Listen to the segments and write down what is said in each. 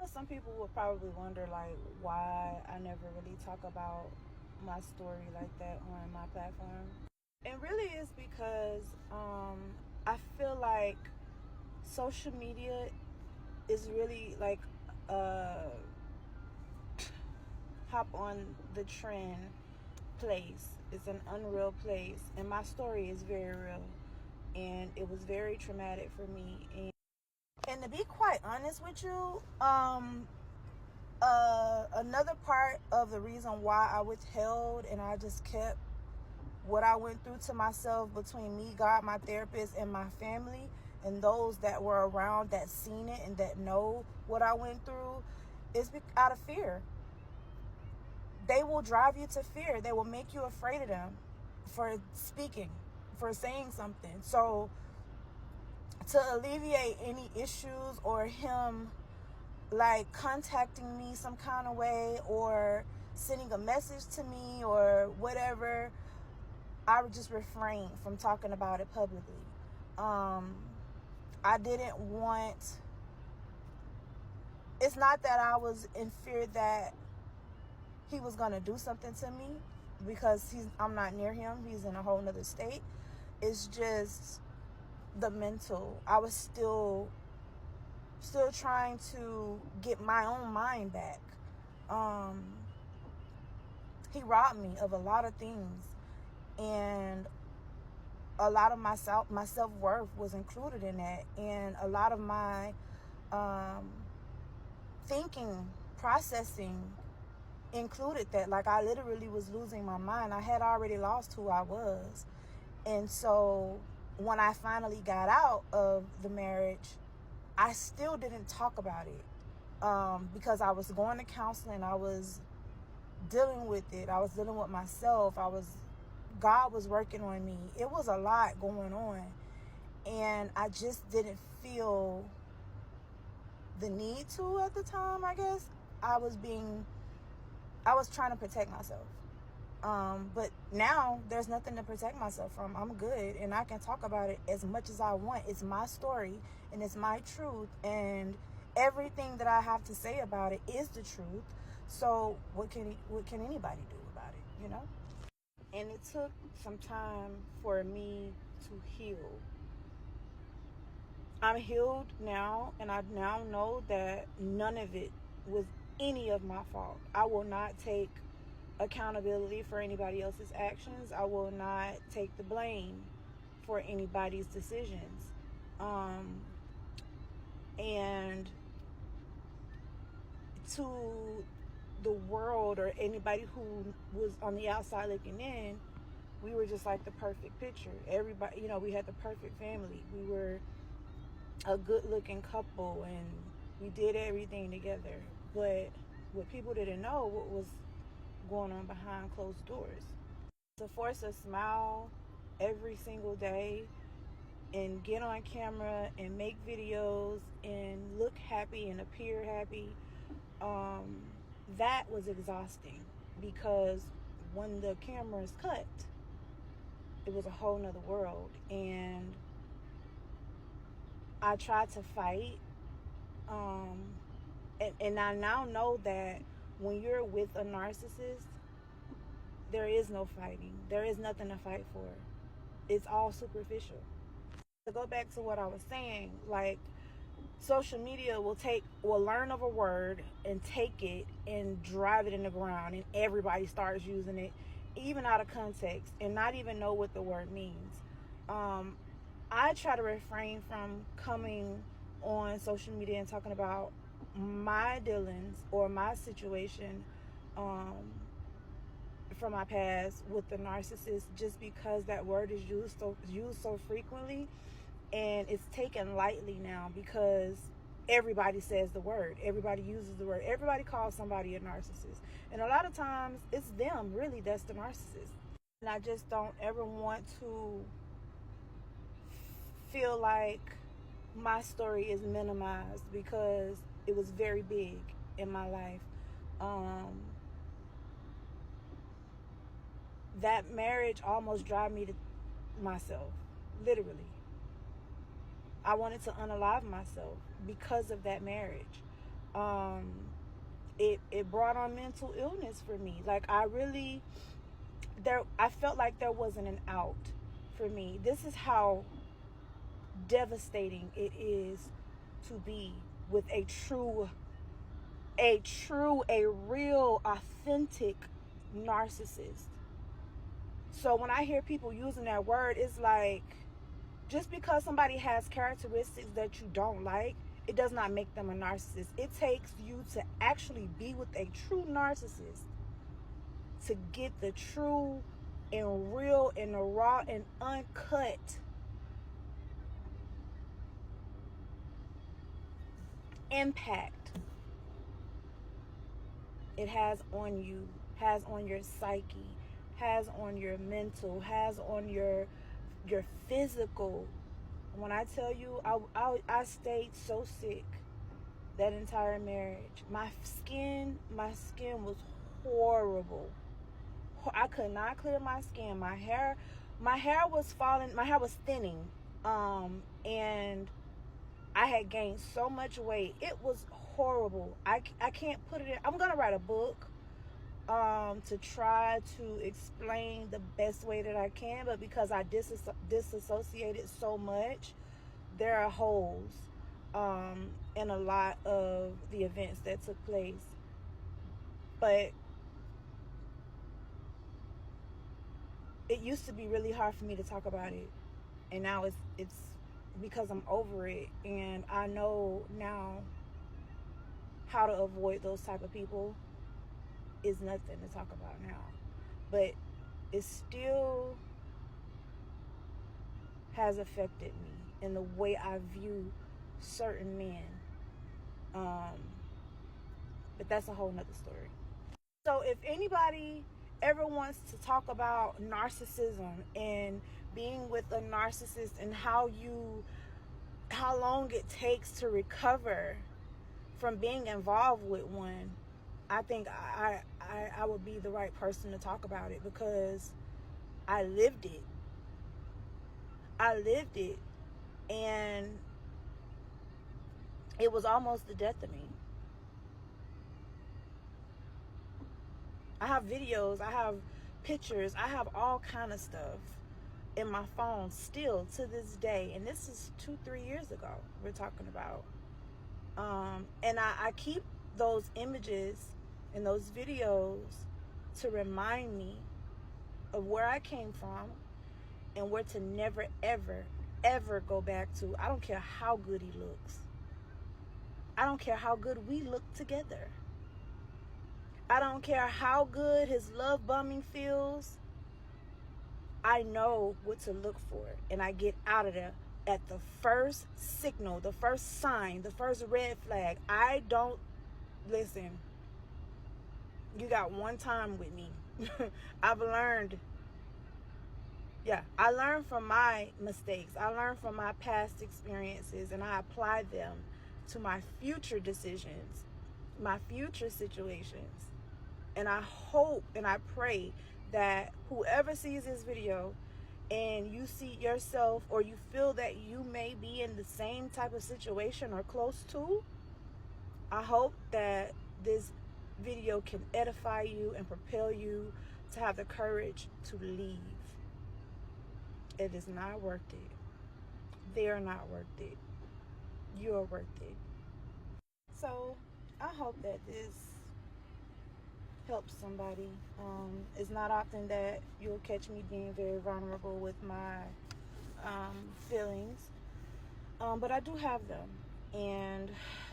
Some people will probably wonder, like, why I never really talk about my story like that on my platform. And really it's because I feel like social media is really like a hop on the trend place. It's an unreal place. And my story is very real. And it was very traumatic for me. And to be quite honest with you, another part of the reason why I withheld and I just kept what I went through to myself between me, God, my therapist, and my family, and those that were around that seen it and that know what I went through, is out of fear. They will drive you to fear. They will make you afraid of them for speaking, for saying something. So to alleviate any issues or him like contacting me some kind of way or sending a message to me or whatever, I would just refrain from talking about it publicly. I didn't want, it's not that I was in fear that he was going to do something to me, because I'm not near him. He's in a whole nother state. It's just the mental. I was still trying to get my own mind back. He robbed me of a lot of things, and a lot of my self-worth was included in that, and a lot of my thinking, processing included that. Like, I literally was losing my mind. I had already lost who I was. And so when I finally got out of the marriage, I still didn't talk about it, because I was going to counseling. I was dealing with it. I was dealing with myself. God was working on me. It was a lot going on. And I just didn't feel the need to at the time, I guess. I was trying to protect myself. But now there's nothing to protect myself from. I'm good, and I can talk about it as much as I want. It's my story, and it's my truth, and everything that I have to say about it is the truth. So what can anybody do about it, you know? And it took some time for me to heal. I'm healed now, and I now know that none of it was any of my fault. I will not take accountability for anybody else's actions. I will not take the blame for anybody's decisions. And to the world or anybody who was on the outside looking in, we were just like the perfect picture. Everybody, we had the perfect family. We were a good looking couple, and we did everything together. But what people didn't know, what was going on behind closed doors. To force a smile every single day and get on camera and make videos and look happy and appear happy, that was exhausting, because when the camera is cut, it was a whole nother world. And I tried to fight, and I now know that when you're with a narcissist, there is no fighting. There is nothing to fight for. It's all superficial. To go back to what I was saying, like, social media will learn of a word and take it and drive it in the ground, and everybody starts using it, even out of context, and not even know what the word means. I try to refrain from coming on social media and talking about my dealings or my situation from my past with the narcissist, just because that word is used so frequently, and it's taken lightly now because everybody says the word, everybody uses the word, everybody calls somebody a narcissist, and a lot of times it's them really that's the narcissist. And I just don't ever want to feel like my story is minimized, because it was very big in my life. That marriage almost drove me to myself, literally. I wanted to unalive myself because of that marriage. It brought on mental illness for me. Like, I felt like there wasn't an out for me. This is how devastating it is to be with a real, authentic narcissist. So when I hear people using that word, it's like, just because somebody has characteristics that you don't like, it does not make them a narcissist. It takes you to actually be with a true narcissist to get the true and real and the raw and uncut impact it has on you, has on your psyche, has on your mental, has on your physical. When I tell you, I stayed so sick that entire marriage. My skin was horrible. I could not clear my skin. My hair was falling. My hair was thinning, and I had gained so much weight. It was horrible. I can't put it in. I'm gonna write a book to try to explain the best way that I can, but because I disassociated so much, there are holes in a lot of the events that took place. But it used to be really hard for me to talk about it, and now it's because I'm over it, and I know now how to avoid those type of people. Is nothing to talk about now, but it still has affected me in the way I view certain men. But that's a whole nother story. So if anybody ever wants to talk about narcissism and being with a narcissist and how long it takes to recover from being involved with one, I think I would be the right person to talk about it, because I lived it. And it was almost the death of me. I have videos, I have pictures, I have all kind of stuff in my phone still to this day. And this is 2-3 years ago we're talking about. And I keep those images and those videos to remind me of where I came from and where to never, ever, ever go back to. I don't care how good he looks. I don't care how good we look together. I don't care how good his love bombing feels. I know what to look for, and I get out of there at the first signal, the first sign, the first red flag. I don't listen. You got one time with me. I've learned. Yeah, I learned from my mistakes. I learned from my past experiences, and I apply them to my future decisions, my future situations. And I hope and I pray that whoever sees this video and you see yourself, or you feel that you may be in the same type of situation or close to, I hope that this video can edify you and propel you to have the courage to leave. It is not worth it. They're not worth it. You're worth it. So I hope that this helps somebody. It's not often that you'll catch me being very vulnerable with my feelings, but I do have them, and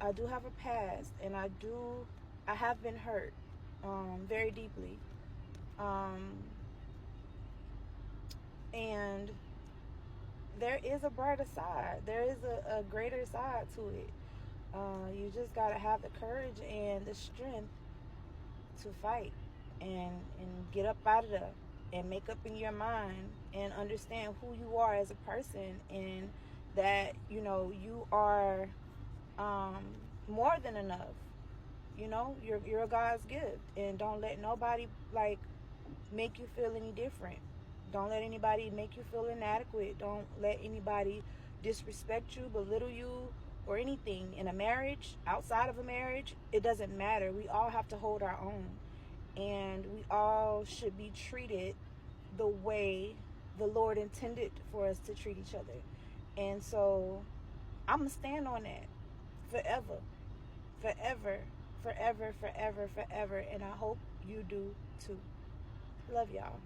I do have a past, and I have been hurt very deeply, and there is a brighter side. There is a greater side to it. You just gotta have the courage and the strength to fight and get up out of there and make up in your mind and understand who you are as a person, and that you are more than enough. You're God's gift, and don't let nobody make you feel any different. Don't let anybody make you feel inadequate. Don't let anybody disrespect you, belittle you, or anything in a marriage, outside of a marriage, it doesn't matter. We all have to hold our own, and we all should be treated the way the Lord intended for us to treat each other. And so I'm going to stand on that forever, forever, forever, forever, forever. And I hope you do too. Love y'all.